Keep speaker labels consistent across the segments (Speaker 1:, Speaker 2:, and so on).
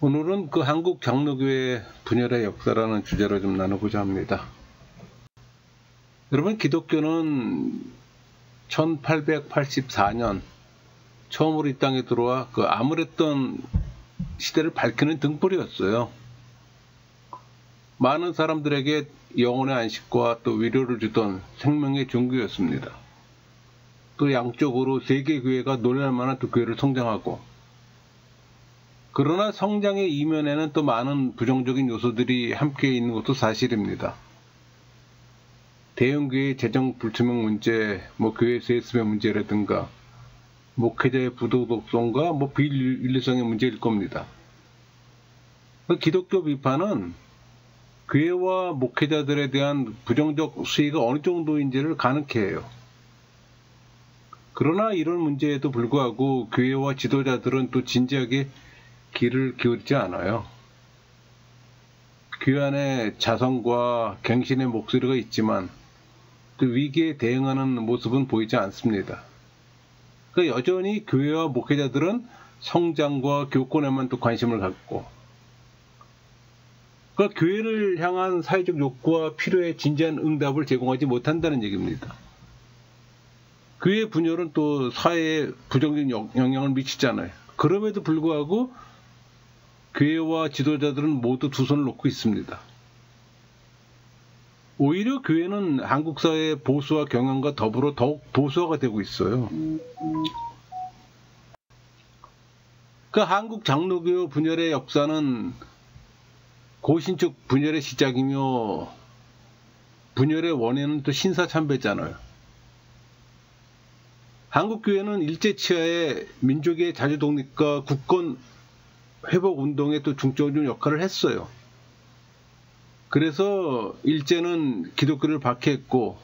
Speaker 1: 오늘은 그 한국 장로교회 분열의 역사라는 주제로 좀 나누고자 합니다. 여러분, 기독교는 1884년 처음으로 이 땅에 들어와 그 암울했던 시대를 밝히는 등불이었어요. 많은 사람들에게 영혼의 안식과 또 위로를 주던 생명의 종교였습니다. 또 양쪽으로 세계 교회가 놀랄만한 또 교회를 성장하고, 그러나 성장의 이면에는 또 많은 부정적인 요소들이 함께 있는 것도 사실입니다. 대형교회의 재정 불투명 문제, 교회 세습의 문제라든가 목회자의 부도덕성과 비윤리성의 문제일 겁니다. 기독교 비판은 교회와 목회자들에 대한 부정적 수위가 어느 정도인지를 가늠케 해요. 그러나 이런 문제에도 불구하고 교회와 지도자들은 또 진지하게 귀를 기울이지 않아요. 교회 안에 자성과 갱신의 목소리가 있지만 또 위기에 대응하는 모습은 보이지 않습니다. 그러니까 여전히 교회와 목회자들은 성장과 교권에만 또 관심을 갖고, 그러니까 교회를 향한 사회적 욕구와 필요에 진지한 응답을 제공하지 못한다는 얘기입니다. 교회 분열은 또 사회에 부정적인 영향을 미치잖아요. 그럼에도 불구하고 교회와 지도자들은 모두 두 손을 놓고 있습니다. 오히려 교회는 한국 사회의 보수화 경향과 더불어 더욱 보수화가 되고 있어요. 그 한국 장로교 분열의 역사는 고신축 분열의 시작이며, 분열의 원인은 또 신사참배잖아요. 한국교회는 일제치하에 민족의 자주독립과 국권 회복 운동에 또 중점적인 역할을 했어요. 그래서 일제는 기독교를 박해했고,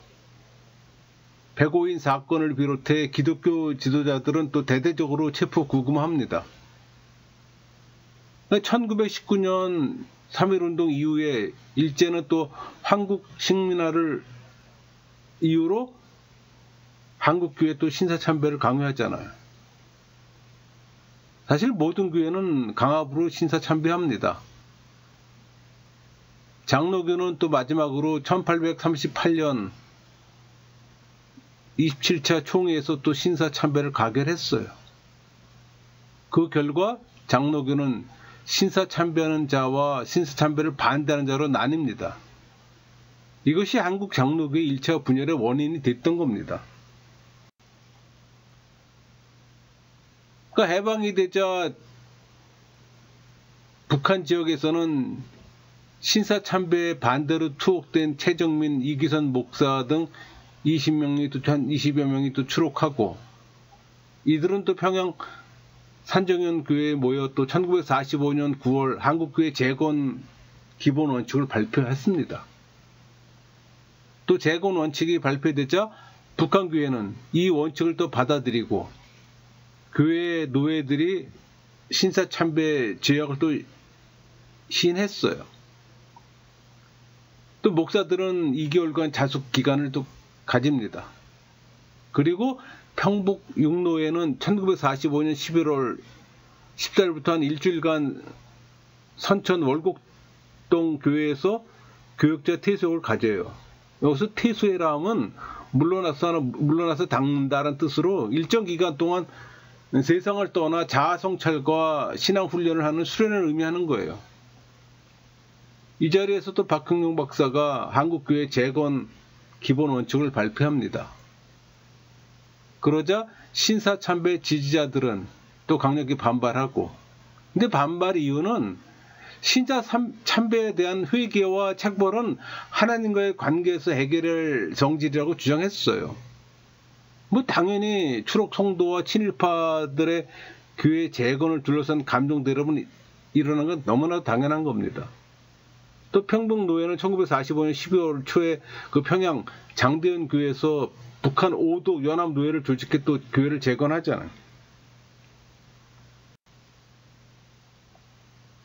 Speaker 1: 백오인 사건을 비롯해 기독교 지도자들은 또 대대적으로 체포 구금합니다. 1919년 3.1운동 이후에 일제는 또 한국 식민화를 이유로 한국교회 또 신사참배를 강요하잖아요. 사실 모든 교회는 강압으로 신사참배합니다. 장로교는 또 마지막으로 1838년 27차 총회에서 또 신사참배를 가결했어요. 그 결과 장로교는 신사참배하는 자와 신사참배를 반대하는 자로 나뉩니다. 이것이 한국 장로교의 1차 분열의 원인이 됐던 겁니다. 그러니까 해방이 되자 북한 지역에서는 신사참배에 반대로 투옥된 최정민, 이기선 목사 등 20여 명이 또 추록하고, 이들은 또 평양 산정현 교회에 모여 또 1945년 9월 한국교회 재건 기본 원칙을 발표했습니다. 또 재건 원칙이 발표되자 북한교회는 이 원칙을 또 받아들이고, 교회 노예들이 신사참배 제약을 또 시행했어요. 또 목사들은 2개월간 자숙 기간을 또 가집니다. 그리고 평북 육로에는 1945년 11월 14일부터 한 일주일간 선천 월곡동 교회에서 교역자 퇴소를 가져요. 여기서 퇴소해라 하면 물러나서 닦는다는 뜻으로 일정 기간 동안 세상을 떠나 자아 성찰과 신앙 훈련을 하는 수련을 의미하는 거예요. 이 자리에서 또 박흥룡 박사가 한국교회 재건 기본 원칙을 발표합니다. 그러자 신사참배 지지자들은 또 강력히 반발하고, 근데 반발 이유는 신사참배에 대한 회개와 책벌은 하나님과의 관계에서 해결할 성질이라고 주장했어요. 당연히 추록 성도와 친일파들의 교회 재건을 둘러싼 감정 대립은 일어난 건 너무나 당연한 겁니다. 또 평북 노회는 1945년 12월 초에 그 평양 장대현 교회에서 북한 5도 연합 노회를 조직해 또 교회를 재건하잖아요.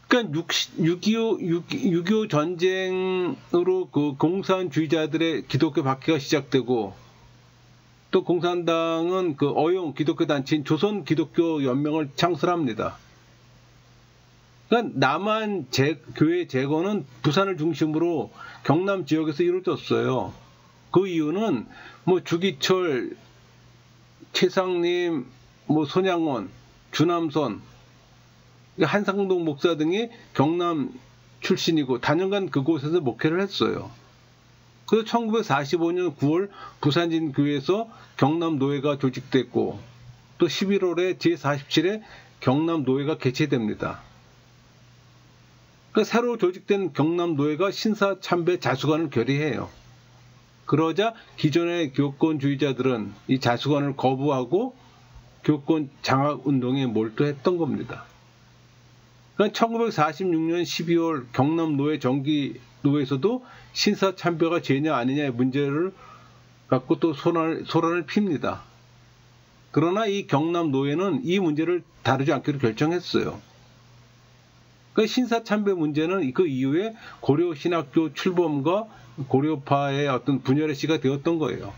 Speaker 1: 그러니까 6.25 전쟁으로 그 공산주의자들의 기독교 박해가 시작되고, 또 공산당은 그 어용 기독교 단체인 조선 기독교 연맹을 창설합니다. 그러니까 남한 교회 재건은 부산을 중심으로 경남 지역에서 이루어졌어요. 그 이유는 뭐 주기철, 최상림, 뭐 손양원, 주남선, 한상동 목사 등이 경남 출신이고 단연간 그곳에서 목회를 했어요. 그래서 1945년 9월 부산진 교회에서 경남 노회가 조직됐고 또 11월에 제47회 경남 노회가 개최됩니다. 그러니까 새로 조직된 경남 노회가 신사 참배 자수관을 결의해요. 그러자 기존의 교권주의자들은 이 자수관을 거부하고 교권 장악 운동에 몰두했던 겁니다. 그러니까 1946년 12월 경남 노회 정기 노회에서도 신사 참배가 죄냐 아니냐의 문제를 갖고 또 소란을 핍니다. 그러나 이 경남 노회는 이 문제를 다루지 않기로 결정했어요. 그 신사 참배 문제는 그 이후에 고려 신학교 출범과 고려파의 어떤 분열의 시가 되었던 거예요.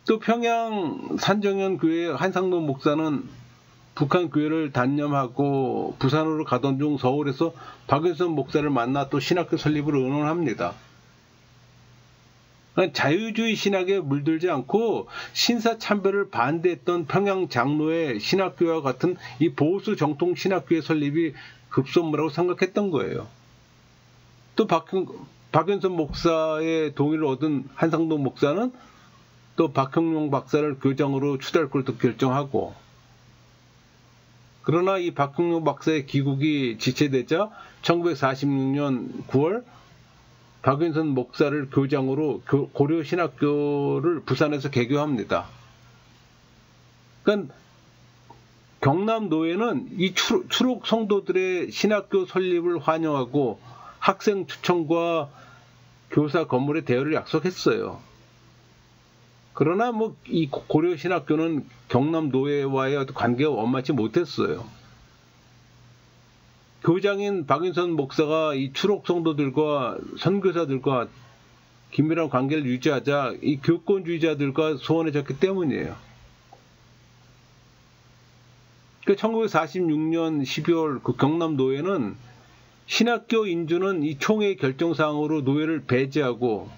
Speaker 1: 또 평양 산정현 교회 한상동 목사는 북한 교회를 단념하고 부산으로 가던 중 서울에서 박윤선 목사를 만나 또 신학교 설립을 의논합니다. 자유주의 신학에 물들지 않고 신사 참배를 반대했던 평양 장로의 신학교와 같은 이 보수 정통 신학교의 설립이 급선무라고 생각했던 거예요. 또 박윤선 목사의 동의를 얻은 한상동 목사는 또 박형룡 박사를 교장으로 추대할 것도 결정하고, 그러나 이 박형룡 박사의 귀국이 지체되자 1946년 9월 박윤선 목사를 교장으로 고려신학교를 부산에서 개교합니다. 그러니까 경남노회는 이 추록 성도들의 신학교 설립을 환영하고 학생 추천과 교사 건물의 대여를 약속했어요. 그러나 뭐 이 고려신학교는 경남노회와의 어떤 관계가 원만치 못했어요. 교장인 박윤선 목사가 이 추록 성도들과 선교사들과 긴밀한 관계를 유지하자 이 교권주의자들과 소원해졌기 때문이에요. 1946년 12월 그 경남노회는 신학교 인주는 이 총회의 결정사항으로 노회를 배제하고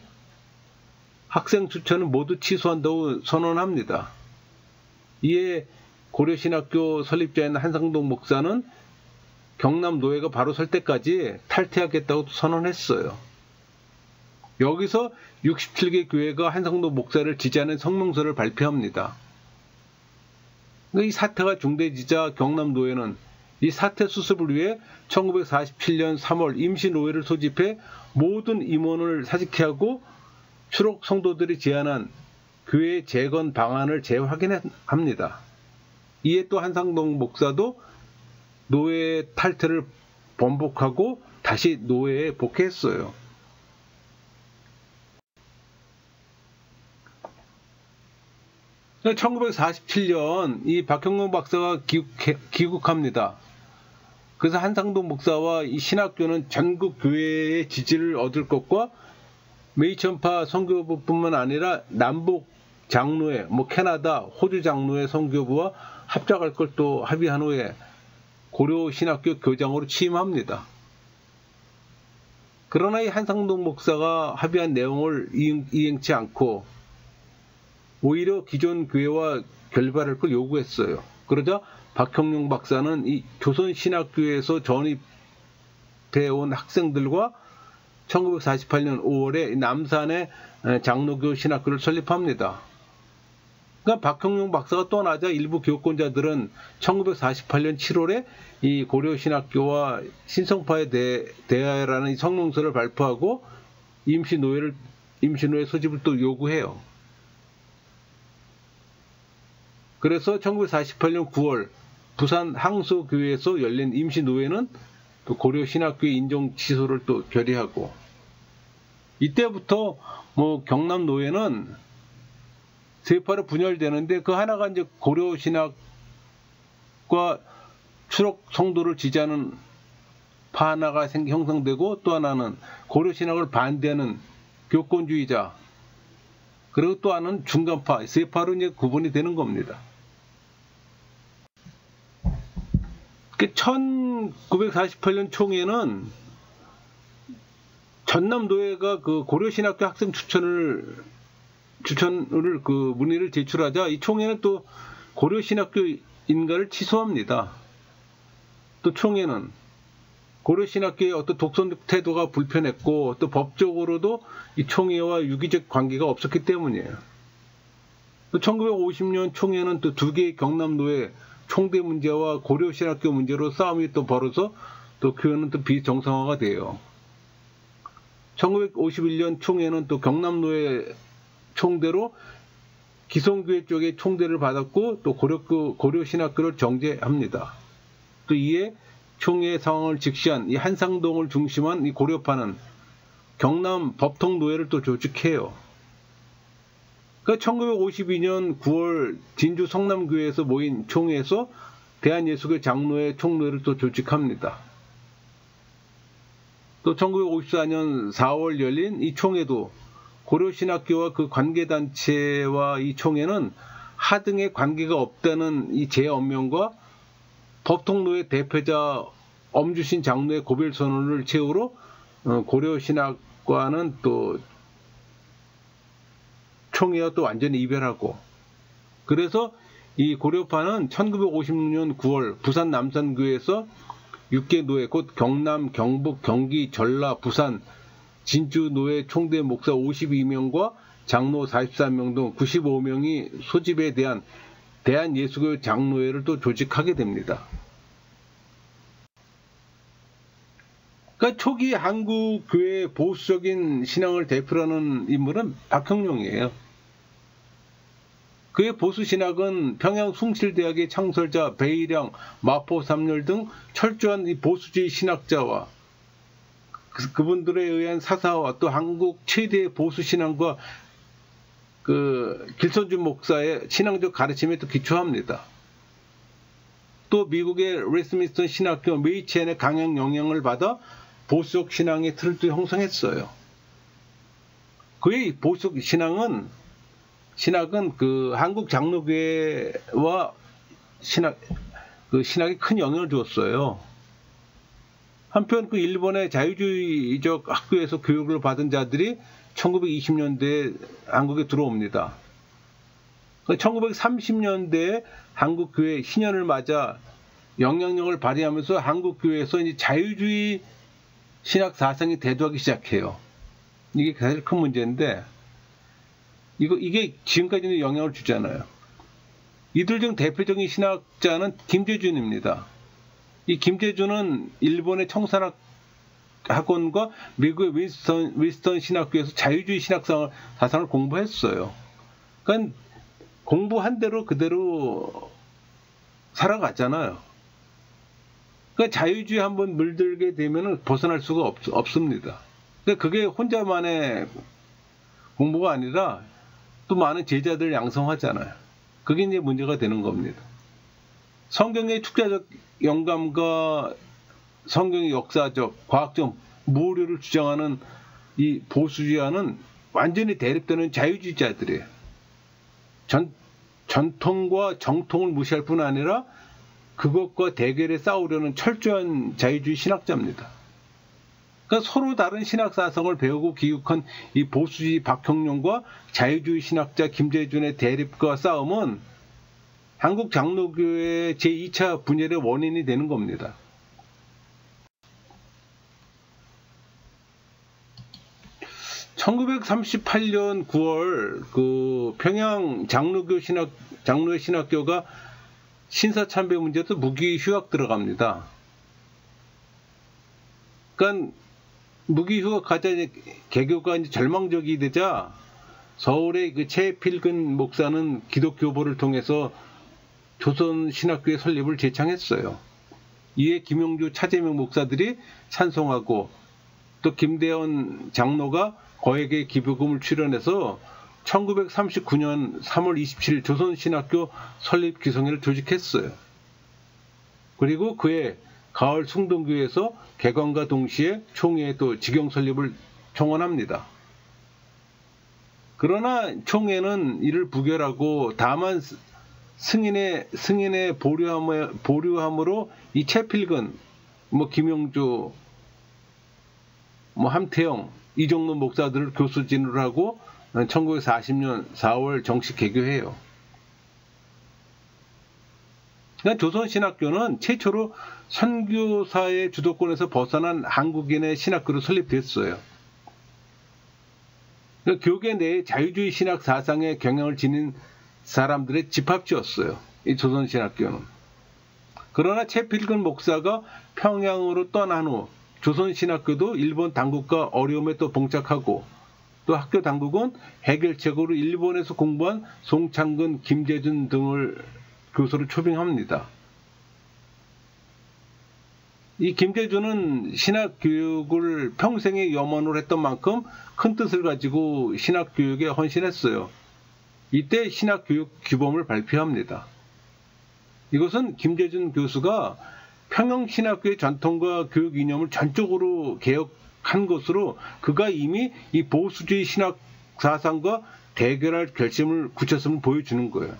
Speaker 1: 학생 추천은 모두 취소한다고 선언합니다. 이에 고려신학교 설립자인 한상동 목사는 경남노회가 바로 설 때까지 탈퇴하겠다고 선언했어요. 여기서 67개 교회가 한상동 목사를 지지하는 성명서를 발표합니다. 이 사태가 중대지자 경남노회는 이 사태 수습을 위해 1947년 3월 임시노회를 소집해 모든 임원을 사직케 하고 추록 성도들이 제안한 교회 재건 방안을 재확인합니다. 이에 또 한상동 목사도 노회 탈퇴를 번복하고 다시 노회에 복귀했어요. 그러니까 1947년 이 박형룡 박사가 귀국합니다. 그래서 한상동 목사와 이 신학교는 전국 교회의 지지를 얻을 것과 메이천파 선교부뿐만 아니라 남북 장로회, 캐나다, 호주 장로회 선교부와 합작할 걸 또 합의한 후에 고려신학교 교장으로 취임합니다. 그러나 이 한상동 목사가 합의한 내용을 이행치 않고 오히려 기존 교회와 결별할 걸 요구했어요. 그러자 박형룡 박사는 이 조선신학교에서 전입해 온 학생들과 1948년 5월에 남산의 장로교 신학교를 설립합니다. 그러니까 박형룡 박사가 떠나자 일부 교권자들은 1948년 7월에 이 고려신학교와 신성파에 대하여라는 성명서를 발표하고 임시노회 소집을 또 요구해요. 그래서 1948년 9월 부산 항소교회에서 열린 임시노회는 또 고려신학교의 인정 취소를 또 결의하고, 이때부터 경남노회는 세 파로 분열되는데 그 하나가 이제 고려신학과 추록 성도를 지지하는 파 하나가 형성되고, 또 하나는 고려신학을 반대하는 교권주의자, 그리고 또 하나는 중간파, 세 파로 이제 구분이 되는 겁니다. 1948년 총회는 전남노회가 그 고려신학교 학생 추천을 그 문의를 제출하자 이 총회는 또 고려신학교 인가를 취소합니다. 또 총회는 고려신학교의 어떤 독선적 태도가 불편했고 또 법적으로도 이 총회와 유기적 관계가 없었기 때문이에요. 또 1950년 총회는 또 두 개의 경남노회 총대 문제와 고려신학교 문제로 싸움이 또 벌어서 또 교회는 또 비정상화가 돼요. 1951년 총회는 또 경남노회 총대로 기성교회 쪽의 총대를 받았고 또 고려신학교를 정제합니다. 또 이에 총회 상황을 직시한 이 한상동을 중심한 이 고려파는 경남 법통노회를 또 조직해요. 그러니까 1952년 9월 진주 성남교회에서 모인 총회에서 대한예수교 장로회 총회를 또 조직합니다. 또 1954년 4월 열린 이 총회도 고려신학교와 그 관계단체와 이 총회는 하등의 관계가 없다는 이 재언명과 법통노회 대표자 엄주신 장로의 고별선언을 채우러 고려신학과는 또 총회와 또 완전히 이별하고, 그래서 이 고려파는 1956년 9월 부산 남산교회에서 6개 노회 곧 경남, 경북, 경기, 전라, 부산, 진주 노회 총대 목사 52명과 장로 43명 등 95명이 소집에 대한 대한예수교 장로회를 또 조직하게 됩니다. 그러니까 초기 한국 교회 보수적인 신앙을 대표하는 인물은 박형룡이에요. 그의 보수 신학은 평양 숭실대학의 창설자 배일양, 마포 삼열 등 철저한 이 보수주의 신학자와 그분들에 의한 사사와 또 한국 최대의 보수 신앙과 그 길선주 목사의 신앙적 가르침에 또 기초합니다. 또 미국의 웨스트민스터 신학교 메이첸의 강한 영향을 받아 보수적 신앙의 틀을 또 형성했어요. 그의 보수적 신학은 그 한국 장로교회와 신학이 큰 영향을 주었어요. 한편 그 일본의 자유주의적 학교에서 교육을 받은 자들이 1920년대에 한국에 들어옵니다. 1930년대에 한국 교회 신년을 맞아 영향력을 발휘하면서 한국 교회에서 이제 자유주의 신학 사상이 대두하기 시작해요. 이게 가장 큰 문제인데 이게 지금까지는 영향을 주잖아요. 이들 중 대표적인 신학자는 김재준입니다. 이 김재준은 일본의 청산학 학원과 미국의 윈스턴 신학교에서 자유주의 신학 사상을 공부했어요. 그러니까 공부한 대로 그대로 살아갔잖아요. 그러니까 자유주의 한번 물들게 되면 벗어날 수가 없습니다. 근데 그게 혼자만의 공부가 아니라 또 많은 제자들 양성하잖아요. 그게 이제 문제가 되는 겁니다. 성경의 축자적 영감과 성경의 역사적, 과학적 무오류를 주장하는 이 보수주의와는 완전히 대립되는 자유주의자들이에요. 전통과 정통을 무시할 뿐 아니라 그것과 대결에 싸우려는 철저한 자유주의 신학자입니다. 그러니까 서로 다른 신학 사상을 배우고 기육한 이 보수주의 박형룡과 자유주의 신학자 김재준의 대립과 싸움은 한국 장로교회 제2차 분열의 원인이 되는 겁니다. (1938년 9월) 그 평양 장로회 신학교가 신사참배 문제도 무기 휴학 들어갑니다. 그러니까 무기 휴학하자 개교가 이제 절망적이 되자 서울의 그 최필근 목사는 기독교보를 통해서 조선 신학교의 설립을 제창했어요. 이에 김용주, 차재명 목사들이 찬송하고 또 김대원 장로가 거액의 기부금을 출연해서 1939년 3월 27일 조선신학교 설립 기성회를 조직했어요. 그리고 그해 가을 숭동교에서 개관과 동시에 총회에 또 직영 설립을 청원합니다. 그러나 총회는 이를 부결하고 다만 승인의 보류함으로 이 최필근, 김영주, 함태영, 이종로 목사들을 교수진으로 하고 1940년 4월 정식 개교해요. 그러니까 조선신학교는 최초로 선교사의 주도권에서 벗어난 한국인의 신학교로 설립됐어요. 그러니까 교계 내에 자유주의 신학 사상에 경향을 지닌 사람들의 집합지였어요. 이 조선신학교는. 그러나 최필근 목사가 평양으로 떠난 후 조선신학교도 일본 당국과 어려움에 또 봉착하고, 또 학교 당국은 해결책으로 일본에서 공부한 송창근, 김재준 등을 교수로 초빙합니다. 이 김재준은 신학교육을 평생의 염원으로 했던 만큼 큰 뜻을 가지고 신학교육에 헌신했어요. 이때 신학교육 규범을 발표합니다. 이것은 김재준 교수가 평양신학교의 전통과 교육 이념을 전적으로 개혁한 것으로 그가 이미 이 보수주의 신학 사상과 대결할 결심을 굳혔음을 보여주는 거예요.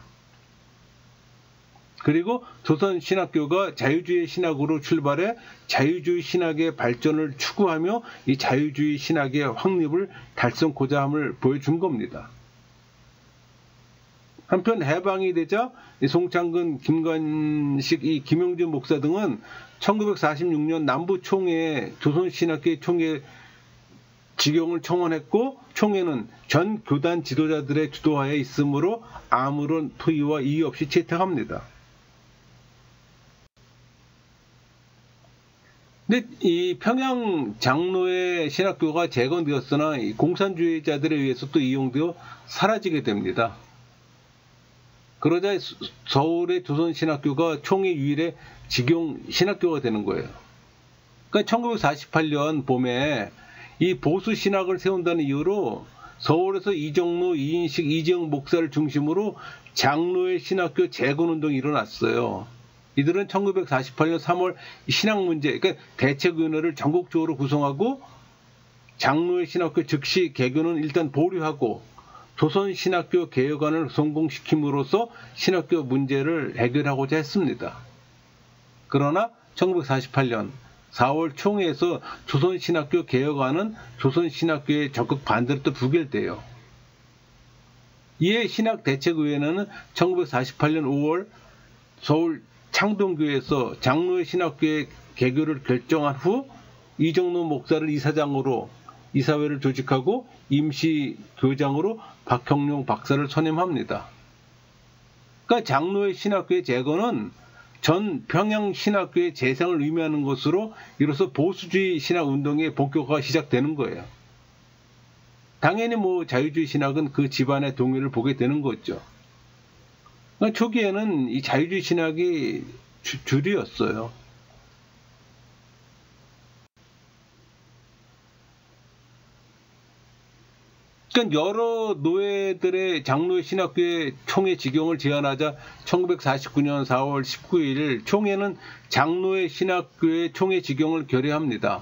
Speaker 1: 그리고 조선신학교가 자유주의 신학으로 출발해 자유주의 신학의 발전을 추구하며 이 자유주의 신학의 확립을 달성코자 함을 보여준 겁니다. 한편 해방이 되자 송창근, 김관식, 김영준 목사 등은 1946년 남부총회에 조선신학교의 총회 지경을 청원했고, 총회는 전 교단 지도자들의 주도하에 있으므로 아무런 토의와 이의 없이 채택합니다. 근데 이 평양 장로의 신학교가 재건되었으나 공산주의자들에 의해서 또 이용되어 사라지게 됩니다. 그러자 서울의 조선신학교가 총회 유일의 직용 신학교가 되는 거예요. 그러니까 1948년 봄에 이 보수신학을 세운다는 이유로 서울에서 이종로, 이인식, 이재영 목사를 중심으로 장로의 신학교 재건운동이 일어났어요. 이들은 1948년 3월 신학문제, 그러니까 대책위원회를 전국적으로 구성하고 장로의 신학교 즉시 개교는 일단 보류하고 조선신학교 개혁안을 성공시킴으로써 신학교 문제를 해결하고자 했습니다. 그러나 1948년 4월 총회에서 조선신학교 개혁안은 조선신학교의 적극 반대로 또 부결돼요. 이에 신학대책위원회는 1948년 5월 서울 창동교회에서 장로의 신학교의 개교를 결정한 후 이종로 목사를 이사장으로 이사회를 조직하고 임시교장으로 박형룡 박사를 선임합니다. 그러니까 장로의 신학교의 재건은 전 평양 신학교의 재생을 의미하는 것으로 이로써 보수주의 신학 운동의 본격화가 시작되는 거예요. 당연히 자유주의 신학은 그 집안의 동의를 보게 되는 거죠. 그러니까 초기에는 이 자유주의 신학이 주류였어요. 그러니까 여러 노예들의 장로의 신학교의 총회 직용을 제안하자 1949년 4월 19일 총회는 장로의 신학교의 총회 직용을 결의합니다.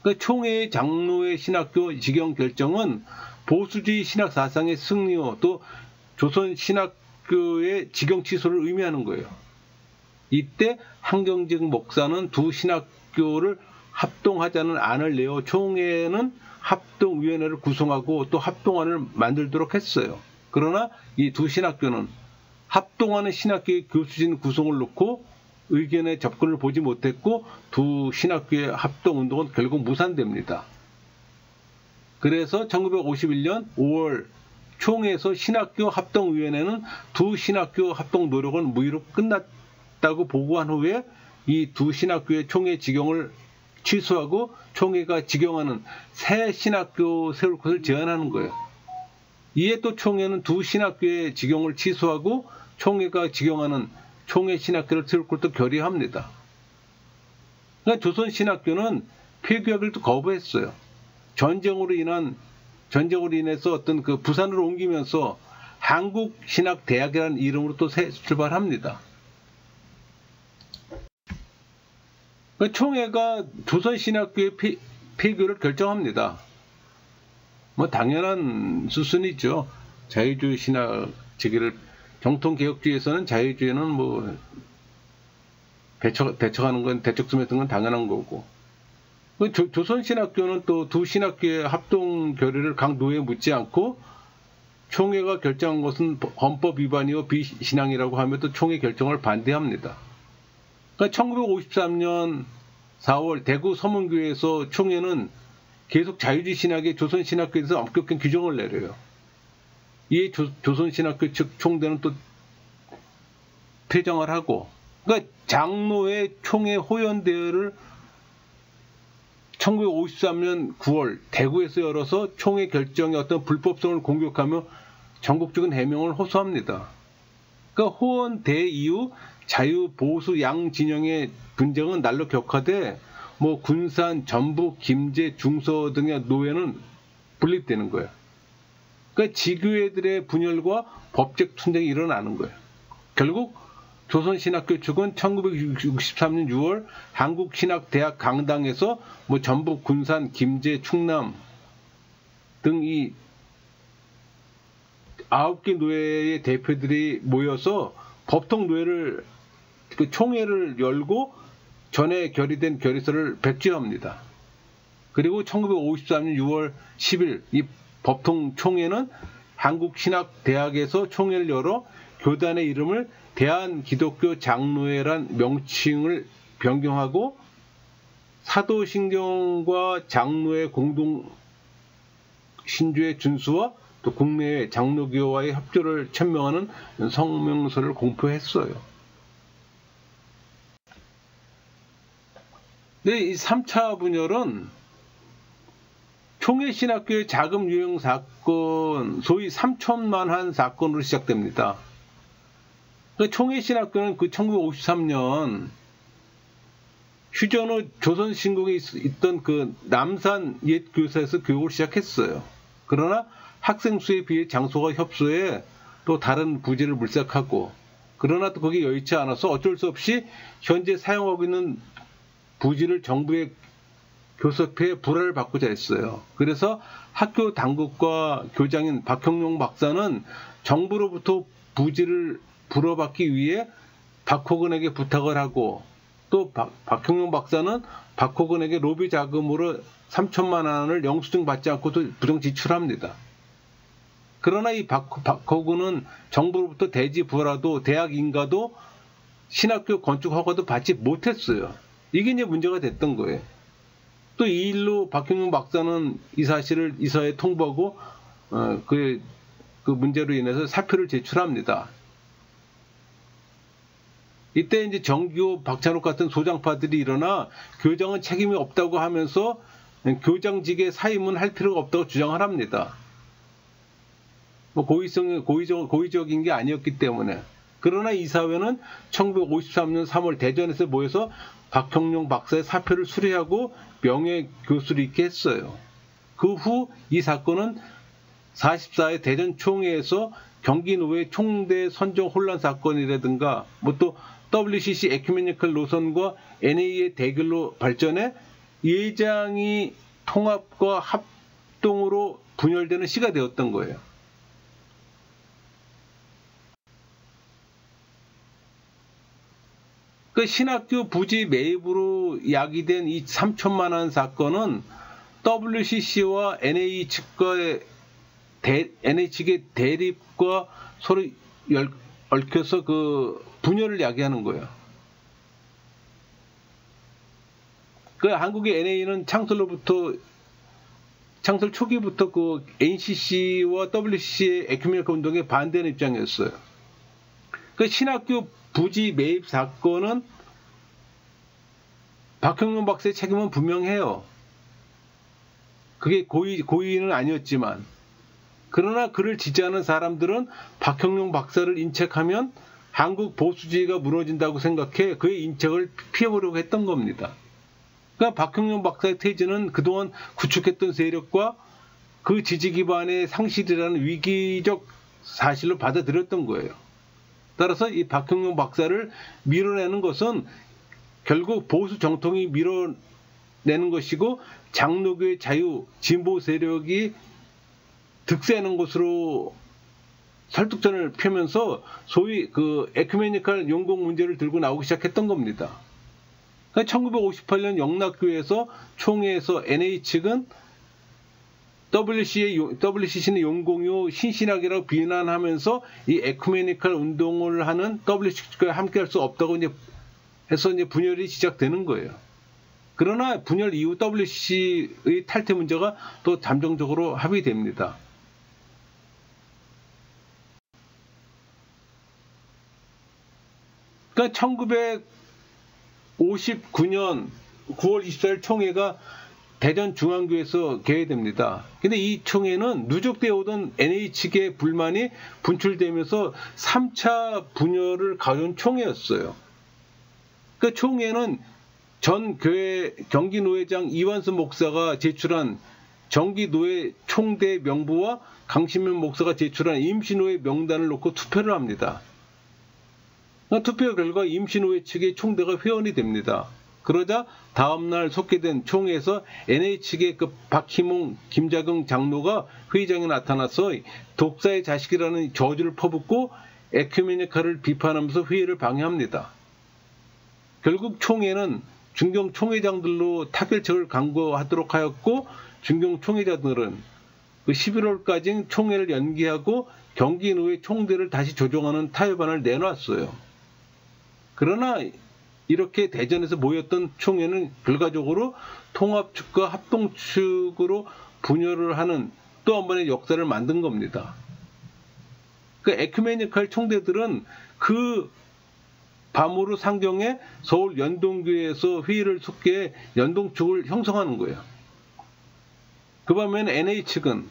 Speaker 1: 그러니까 총회의 장로의 신학교 직용 결정은 보수주의 신학 사상의 승리와 또 조선 신학교의 직용 취소를 의미하는 거예요. 이때 한경직 목사는 두 신학교를 합동하자는 안을 내어 총회는 합동위원회를 구성하고 또 합동안을 만들도록 했어요. 그러나 이 두 신학교는 합동하는 신학교의 교수진 구성을 놓고 의견의 접근을 보지 못했고 두 신학교의 합동운동은 결국 무산됩니다. 그래서 1951년 5월 총회에서 신학교 합동위원회는 두 신학교 합동 노력은 무의로 끝났다고 보고한 후에 이 두 신학교의 총회 직용을 취소하고 총회가 직용하는 새 신학교 세울 것을 제안하는 거예요. 이에 또 총회는 두 신학교의 직용을 취소하고 총회가 직용하는 총회 신학교를 세울 것도 결의합니다. 그러니까 조선 신학교는 폐교하기를 또 거부했어요. 전쟁으로 인해서 어떤 그 부산으로 옮기면서 한국신학대학이라는 이름으로 또 새 출발합니다. 총회가 조선신학교의 폐교를 결정합니다. 당연한 수순이죠. 자유주의 신학 제기를 정통 개혁주의에서는 자유주의는 뭐 배척하는 건 대척점에 든 건 당연한 거고. 조선신학교는 또 두 신학교의 합동 결의를 각 노예에 묻지 않고 총회가 결정한 것은 헌법 위반이고 비신앙이라고 하며 또 총회 결정을 반대합니다. 그러니까 1953년 4월 대구 서문교회에서 총회는 계속 자유주의 신학의 조선신학교에 대해서 엄격한 규정을 내려요. 이에 조선신학교 측 총대는 또 퇴정을 하고, 그러니까 장로의 총회 호연 대회를 1953년 9월 대구에서 열어서 총회 결정의 어떤 불법성을 공격하며 전국적인 해명을 호소합니다. 그러니까 호원 대회 이후 자유, 보수, 양 진영의 분쟁은 날로 격화돼 뭐 군산, 전북, 김제, 중서 등의 노예는 분립되는 거예요. 그러니까 지교회들의 분열과 법적 투쟁이 일어나는 거예요. 결국 조선신학교 측은 1963년 6월 한국신학대학 강당에서 뭐 전북, 군산, 김제, 충남 등 이 9개 노예의 대표들이 모여서 법통 노예를 그 총회를 열고 전에 결의된 결의서를 백지합니다. 그리고 1953년 6월 10일 이 법통 총회는 한국신학대학에서 총회를 열어 교단의 이름을 대한기독교 장로회란 명칭을 변경하고 사도신경과 장로회 공동 신주의 준수와 또 국내외 장로교와의 협조를 천명하는 성명서를 공표했어요. 네, 이 3차 분열은 총회신학교의 자금 유용 사건, 소위 삼천만한 사건으로 시작됩니다. 총회신학교는 그 1953년 휴전 후 조선신국에 있던 그 남산 옛 교사에서 교육을 시작했어요. 그러나 학생 수에 비해 장소가 협소해 또 다른 부지를 물색하고, 그러나 또 거기에 여의치 않아서 어쩔 수 없이 현재 사용하고 있는 부지를 정부의 교섭회에 불화를 받고자 했어요. 그래서 학교 당국과 교장인 박형룡 박사는 정부로부터 부지를 불어받기 위해 박호근에게 부탁을 하고, 또 박형룡 박사는 박호근에게 로비 자금으로 3천만 원을 영수증 받지 않고도 부정 지출합니다. 그러나 이 박호근은 정부로부터 대지 부라도 대학 인가도 신학교 건축 허가도 받지 못했어요. 이게 이제 문제가 됐던 거예요. 또 이 일로 박형룡 박사는 이 사실을 이사회에 통보하고 그 문제로 인해서 사표를 제출합니다. 이때 이제 정기호, 박찬욱 같은 소장파들이 일어나 교장은 책임이 없다고 하면서 교장직의 사임은 할 필요가 없다고 주장을 합니다. 뭐 고의적인 게 아니었기 때문에. 그러나 이사회는 1953년 3월 대전에서 모여서 박형룡 박사의 사표를 수리하고 명예교수를 있게 했어요. 그 후 이 사건은 44회 대전 총회에서 경기노회 총대 선정 혼란 사건이라든가 뭐 또 WCC 에큐메니컬 노선과 NA의 대결로 발전해 예장이 통합과 합동으로 분열되는 시가 되었던 거예요. 그 신학교 부지 매입으로 야기된 이 3천만 원 사건은 WCC와 NA 측의 대립과 서로 얽혀서 그 분열을 야기하는 거예요. 그 한국의 NA는 창설 초기부터 그 NCC와 WCC의 에큐메니컬 운동에 반대하는 입장이었어요. 그 신학교 부지 매입 사건은 박형룡 박사의 책임은 분명해요. 그게 고의는 아니었지만, 그러나 그를 지지하는 사람들은 박형룡 박사를 인책하면 한국 보수주의가 무너진다고 생각해 그의 인책을 피해보려고 했던 겁니다. 그러니까 박형룡 박사의 퇴진은 그동안 구축했던 세력과 그 지지 기반의 상실이라는 위기적 사실로 받아들였던 거예요. 따라서 이 박형룡 박사를 밀어내는 것은 결국 보수 정통이 밀어내는 것이고 장로교의 자유 진보 세력이 득세하는 것으로 설득전을 펴면서 소위 그 에큐메니컬 용공 문제를 들고 나오기 시작했던 겁니다. 그러니까 1958년 영락교회에서 총회에서 NA 측은 WCC는 용공유 신신학이라고 비난하면서 이 에큐메니컬 운동을 하는 WCC와 함께할 수 없다고 해서 분열이 시작되는 거예요. 그러나 분열 이후 WCC의 탈퇴 문제가 또 잠정적으로 합의됩니다. 그러니까 1959년 9월 24일 총회가 대전 중앙교에서 개회됩니다. 근데 이 총회는 누적되어 오던 NA 측의 불만이 분출되면서 3차 분열을 가져온 총회였어요. 그 총회는 전 교회 경기노회장 이완수 목사가 제출한 정기노회 총대 명부와 강신면 목사가 제출한 임시노회 명단을 놓고 투표를 합니다. 투표 결과 임시노회 측의 총대가 회원이 됩니다. 그러자 다음날 속개된 총회에서 NA 측의 그 박희몽, 김자경 장로가 회의장에 나타나서 독사의 자식이라는 저주를 퍼붓고 에큐메니칼을 비판하면서 회의를 방해합니다. 결국 총회는 중경 총회장들로 타결책을 강구하도록 하였고, 중경 총회장들은 그 11월까지 총회를 연기하고 경기노회 총대를 다시 조정하는 타협안을 내놨어요. 그러나 이렇게 대전에서 모였던 총회는 결과적으로 통합측과 합동측으로 분열을 하는 또 한 번의 역사를 만든 겁니다. 그 에큐메니컬 총대들은 그 밤으로 상경에 서울 연동교회에서 회의를 속게 연동측을 형성하는 거예요. 그 밤에는 NA 측은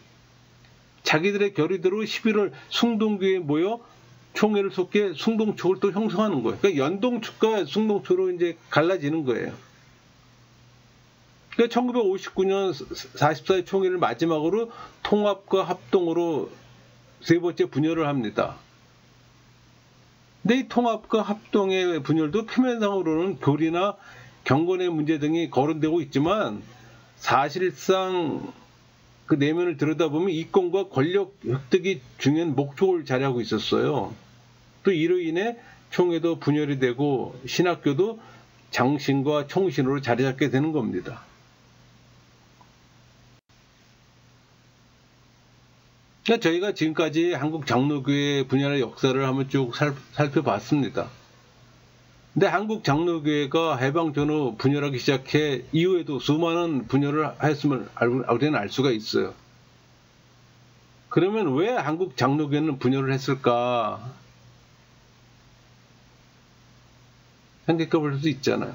Speaker 1: 자기들의 결의대로 11월 숭동교회에 모여 총회를 속게 숭동측을 또 형성하는 거예요. 그러니까 연동측과 숭동측으로 이제 갈라지는 거예요. 그러니까 1959년 44회 총회를 마지막으로 통합과 합동으로 세 번째 분열을 합니다. 근데 이 통합과 합동의 분열도 표면상으로는 교리나 경건의 문제 등이 거론되고 있지만 사실상 그 내면을 들여다보면 이권과 권력 획득이 중요한 목적을 자리하고 있었어요. 또 이로 인해 총회도 분열이 되고 신학교도 장신과 총신으로 자리 잡게 되는 겁니다. 그러니까 저희가 지금까지 한국 장로교회 분열의 역사를 한번 쭉 살펴봤습니다. 근데 한국 장로교회가 해방 전후 분열하기 시작해 이후에도 수많은 분열을 하였음을 우리는 알 수가 있어요. 그러면 왜 한국 장로교회는 분열을 했을까? 생각해 볼 수 있잖아요.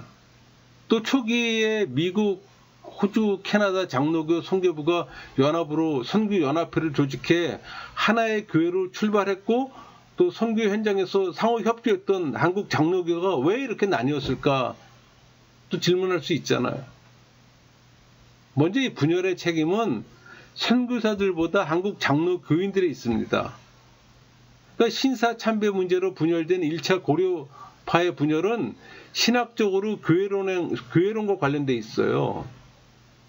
Speaker 1: 또 초기에 미국, 호주, 캐나다 장로교 선교부가 연합으로 선교연합회를 조직해 하나의 교회로 출발했고 또 선교 현장에서 상호 협조했던 한국 장로교가 왜 이렇게 나뉘었을까? 또 질문할 수 있잖아요. 먼저 이 분열의 책임은 선교사들보다 한국 장로 교인들에 있습니다. 그러니까 신사 참배 문제로 분열된 1차 고려파의 분열은 신학적으로 교회론과 관련돼 있어요.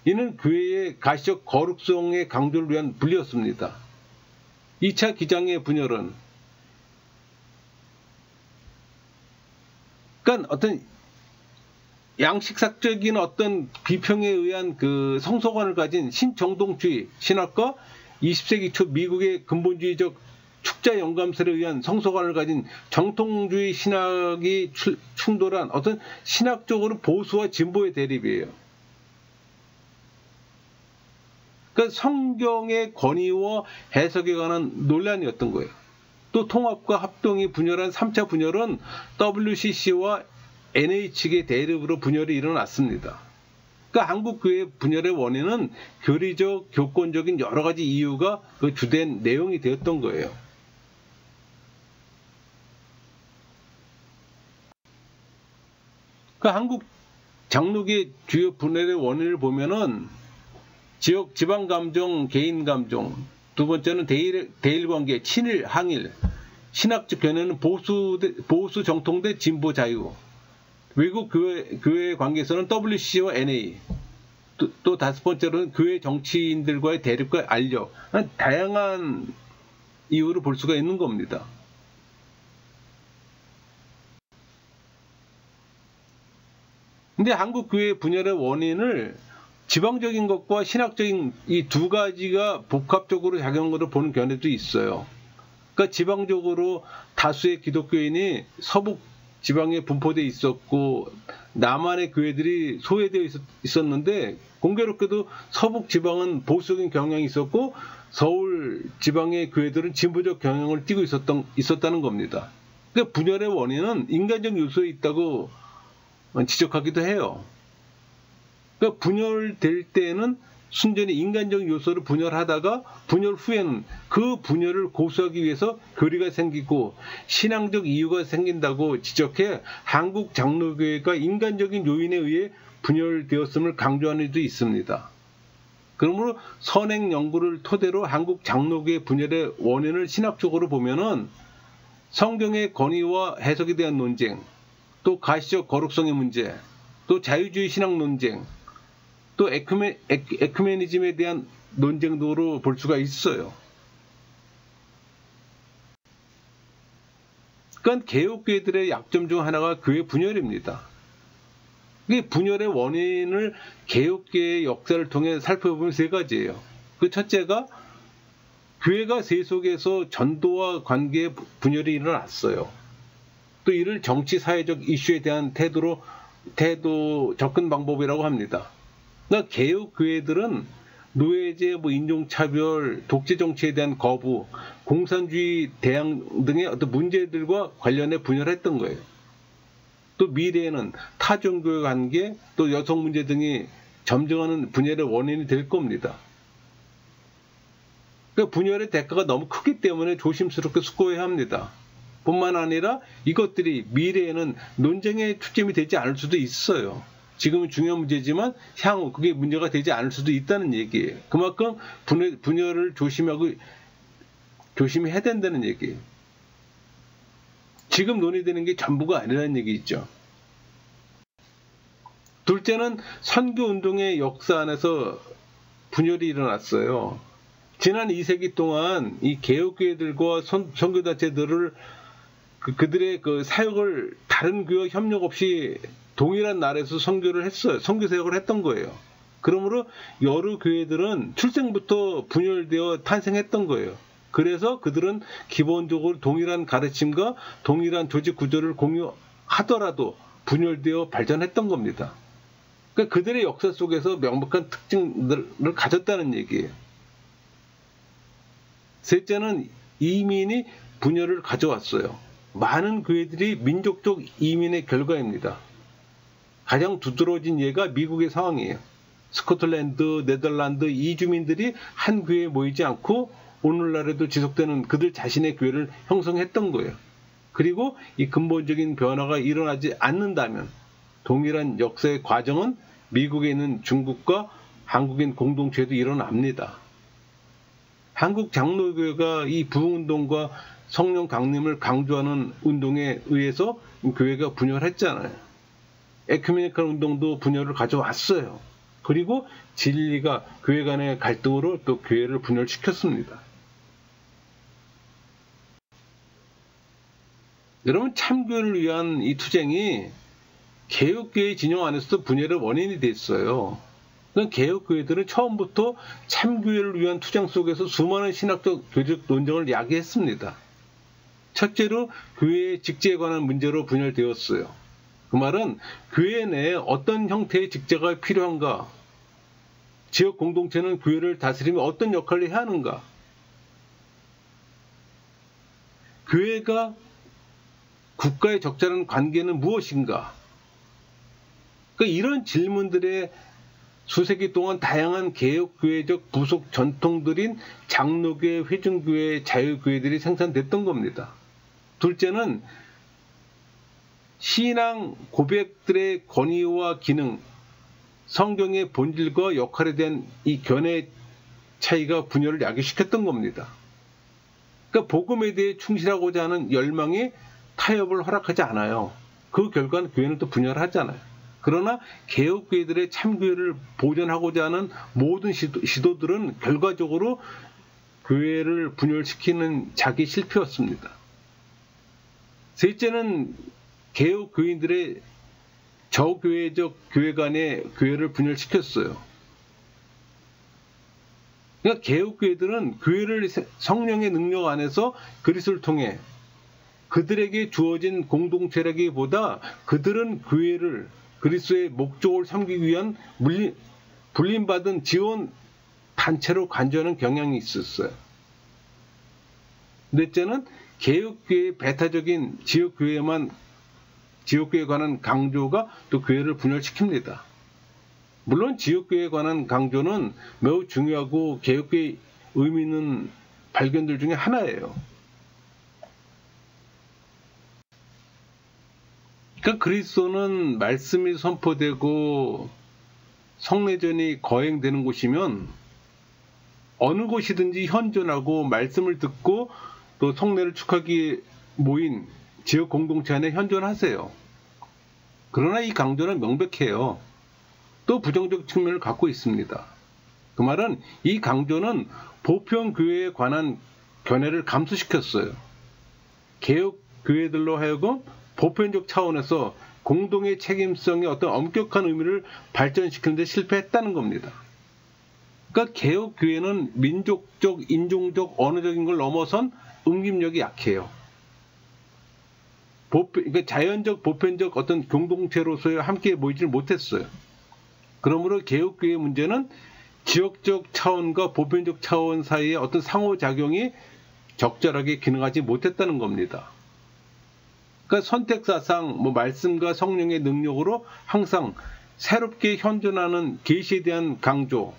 Speaker 1: 이는 교회의 가시적 거룩성의 강조를 위한 분리였습니다. 2차 기장의 분열은 그러니까 어떤 양식학적인 어떤 비평에 의한 그 성소관을 가진 신정동주의 신학과 20세기 초 미국의 근본주의적 축자 영감설에 의한 성소관을 가진 정통주의 신학이 충돌한 어떤 신학적으로 보수와 진보의 대립이에요. 그러니까 성경의 권위와 해석에 관한 논란이었던 거예요. 또 통합과 합동이 분열한 3차 분열은 WCC와 NA 측의 대립으로 분열이 일어났습니다. 그러니까 한국교회 분열의 원인은 교리적, 교권적인 여러 가지 이유가 그 주된 내용이 되었던 거예요. 그러니까 한국 장로교의 주요 분열의 원인을 보면은 지역, 지방 감정, 개인 감정, 두 번째는 대일 관계, 친일, 항일, 신학적 견해는 보수 정통 대 진보 자유, 외국 교회 관계에서는 WC와 NA, 또 다섯 번째로는 교회 정치인들과의 대립과 알력, 다양한 이유로 볼 수가 있는 겁니다. 근데 한국 교회 분열의 원인을 지방적인 것과 신학적인 이 두 가지가 복합적으로 작용한 것으로 보는 견해도 있어요. 그러니까 지방적으로 다수의 기독교인이 서북 지방에 분포되어 있었고 남한의 교회들이 소외되어 있었는데 공교롭게도 서북 지방은 보수적인 경향이 있었고 서울 지방의 교회들은 진보적 경향을 띠고 있었다는 겁니다. 그러니까 분열의 원인은 인간적 요소에 있다고 지적하기도 해요. 그러니까 분열될 때는 순전히 인간적 요소를 분열하다가 분열 후에는 그 분열을 고수하기 위해서 교리가 생기고 신앙적 이유가 생긴다고 지적해 한국 장로교회가 인간적인 요인에 의해 분열되었음을 강조하는 이도 있습니다. 그러므로 선행 연구를 토대로 한국 장로교회 분열의 원인을 신학적으로 보면은 성경의 권위와 해석에 대한 논쟁, 또 가시적 거룩성의 문제, 또 자유주의 신학 논쟁, 또 에큐메니즘에 대한 논쟁도로 볼 수가 있어요. 그러니까 개혁교회들의 약점 중 하나가 교회 분열입니다. 이 분열의 원인을 개혁교회의 역사를 통해 살펴보면 세 가지예요. 그 첫째가 교회가 세속에서 전도와 관계에 분열이 일어났어요. 또 이를 정치 사회적 이슈에 대한 태도 접근 방법이라고 합니다. 그러니까 개혁 교회들은 노예제, 인종차별, 독재 정치에 대한 거부, 공산주의 대항 등의 어떤 문제들과 관련해 분열했던 거예요. 또 미래에는 타종교의 관계, 또 여성 문제 등이 점증하는 분열의 원인이 될 겁니다. 그러니까 분열의 대가가 너무 크기 때문에 조심스럽게 숙고해야 합니다. 뿐만 아니라 이것들이 미래에는 논쟁의 초점이 되지 않을 수도 있어요. 지금은 중요한 문제지만 향후 그게 문제가 되지 않을 수도 있다는 얘기예요. 그만큼 분열을 조심해야 된다는 얘기예요. 지금 논의되는 게 전부가 아니라는 얘기 있죠. 둘째는 선교운동의 역사 안에서 분열이 일어났어요. 지난 2세기 동안 이 개혁교회들과 선교단체들을 그들의 그 사역을 다른 교회와 협력 없이 동일한 나라에서 선교를 했어요. 선교 사역을 했던 거예요. 그러므로 여러 교회들은 출생부터 분열되어 탄생했던 거예요. 그래서 그들은 기본적으로 동일한 가르침과 동일한 조직 구조를 공유하더라도 분열되어 발전했던 겁니다. 그러니까 그들의 역사 속에서 명백한 특징들을 가졌다는 얘기예요. 셋째는 이민이 분열을 가져왔어요. 많은 교회들이 민족적 이민의 결과입니다. 가장 두드러진 예가 미국의 상황이에요. 스코틀랜드, 네덜란드 이주민들이 한 교회에 모이지 않고 오늘날에도 지속되는 그들 자신의 교회를 형성했던 거예요. 그리고 이 근본적인 변화가 일어나지 않는다면 동일한 역사의 과정은 미국에 있는 중국과 한국인 공동체에도 일어납니다. 한국 장로교회가 이 부흥운동과 성령 강림을 강조하는 운동에 의해서 교회가 분열했잖아요. 에큐메니컬 운동도 분열을 가져왔어요. 그리고 진리가 교회 간의 갈등으로 또 교회를 분열시켰습니다. 여러분, 참교회를 위한 이 투쟁이 개혁교회 진영 안에서도 분열의 원인이 됐어요. 개혁교회들은 처음부터 참교회를 위한 투쟁 속에서 수많은 신학적 교적 논쟁을 야기했습니다. 첫째로 교회의 직제에 관한 문제로 분열되었어요. 그 말은 교회 내에 어떤 형태의 직제가 필요한가, 지역 공동체는 교회를 다스리며 어떤 역할을 해야 하는가, 교회가 국가에 적절한 관계는 무엇인가. 그러니까 이런 질문들에 수세기 동안 다양한 개혁교회적 부속 전통들인 장로교회, 회중교회, 자유교회들이 생산됐던 겁니다. 둘째는 신앙 고백들의 권위와 기능, 성경의 본질과 역할에 대한 이 견해 차이가 분열을 야기시켰던 겁니다. 그러니까 복음에 대해 충실하고자 하는 열망이 타협을 허락하지 않아요. 그 결과는 교회는 또 분열하잖아요. 그러나 개혁교회들의 참교회를 보존하고자 하는 모든 시도들은 결과적으로 교회를 분열시키는 자기 실패였습니다. 셋째는 개혁 교인들의 저교회적 교회 간의 교회를 분열시켰어요. 그러니까 개혁 교회들은 교회를 성령의 능력 안에서 그리스도를 통해 그들에게 주어진 공동체라기보다 그들은 교회를 그리스도의 목적을 섬기기 위한 불림받은 지원 단체로 간주하는 경향이 있었어요. 넷째는 개혁교회의 배타적인 지역교회에 관한 강조가 또 교회를 분열시킵니다. 물론 지역교회에 관한 강조는 매우 중요하고 개혁교회의 의미 있는 발견들 중에 하나예요. 그러니까 그리스도는 말씀이 선포되고 성례전이 거행되는 곳이면 어느 곳이든지 현존하고 말씀을 듣고 또 성례를 축하기 모인 지역 공동체 안에 현존하세요. 그러나 이 강조는 명백해요. 또 부정적 측면을 갖고 있습니다. 그 말은 이 강조는 보편교회에 관한 견해를 감소시켰어요. 개혁교회들로 하여금 보편적 차원에서 공동의 책임성의 어떤 엄격한 의미를 발전시키는 데 실패했다는 겁니다. 그러니까 개혁교회는 민족적, 인종적, 언어적인 걸 넘어선 응집력이 약해요. 그러니까 자연적, 보편적 어떤 공동체로서의 함께 모이질 못했어요. 그러므로 개혁교회의 문제는 지역적 차원과 보편적 차원 사이의 어떤 상호작용이 적절하게 기능하지 못했다는 겁니다. 그러니까 선택사상, 말씀과 성령의 능력으로 항상 새롭게 현존하는 계시에 대한 강조,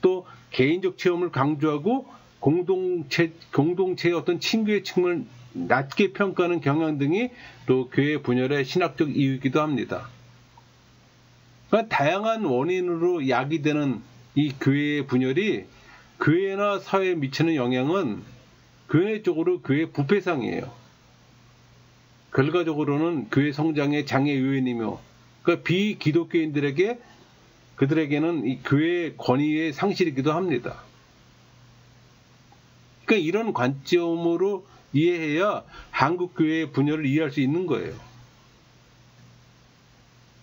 Speaker 1: 또 개인적 체험을 강조하고 공동체의 어떤 친교의 측면을 낮게 평가하는 경향 등이 또 교회 분열의 신학적 이유이기도 합니다. 그러니까 다양한 원인으로 야기되는 이 교회의 분열이 교회나 사회에 미치는 영향은 근원적으로 교회 부패상이에요. 결과적으로는 교회 성장의 장애 요인이며, 그러니까 그들에게는 이 교회의 권위의 상실이기도 합니다. 그러니까 이런 관점으로 이해해야 한국 교회의 분열을 이해할 수 있는 거예요.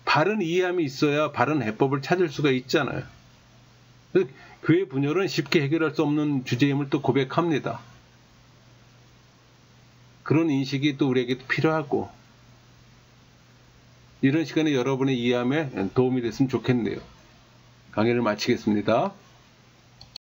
Speaker 1: 바른 이해함이 있어야 바른 해법을 찾을 수가 있잖아요. 교회 분열은 쉽게 해결할 수 없는 주제임을 또 고백합니다. 그런 인식이 또 우리에게 필요하고, 이런 시간에 여러분의 이해함에 도움이 됐으면 좋겠네요. 강의를 마치겠습니다.